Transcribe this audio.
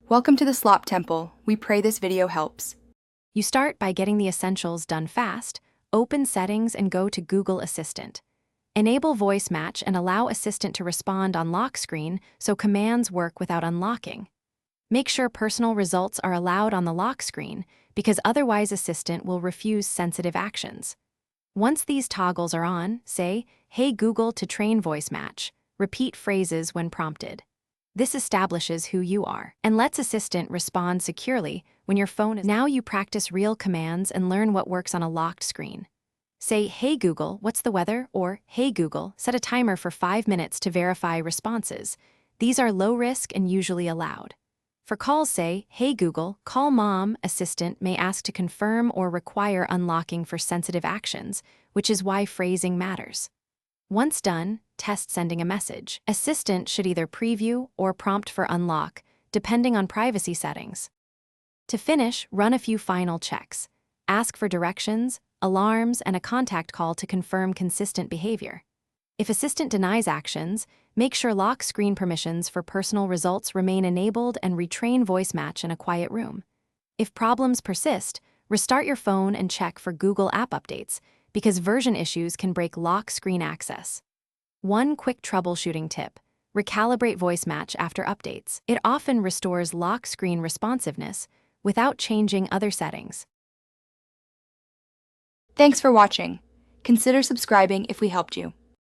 Welcome to the Slop Temple. We pray this video helps. You start by getting the essentials done fast, open Settings and go to Google Assistant. Enable Voice Match and allow Assistant to respond on lock screen so commands work without unlocking. Make sure personal results are allowed on the lock screen because otherwise Assistant will refuse sensitive actions. Once these toggles are on, say, "Hey Google" to train Voice Match. Repeat phrases when prompted. This establishes who you are and lets Assistant respond securely when your phone is. Now you practice real commands and learn what works on a locked screen. Say, "Hey Google, what's the weather?" or "Hey Google, set a timer for 5 minutes to verify responses." These are low risk and usually allowed. For calls, say, "Hey Google, call mom." Assistant may ask to confirm or require unlocking for sensitive actions, which is why phrasing matters. Once done, test sending a message. Assistant should either preview or prompt for unlock, depending on privacy settings. To finish, run a few final checks. Ask for directions, alarms, and a contact call to confirm consistent behavior. If Assistant denies actions, make sure lock screen permissions for personal results remain enabled and retrain Voice Match in a quiet room. If problems persist, restart your phone and check for Google app updates, because version issues can break lock screen access. One quick troubleshooting tip: recalibrate Voice Match after updates. It often restores lock screen responsiveness without changing other settings. Thanks for watching. Consider subscribing if we helped you.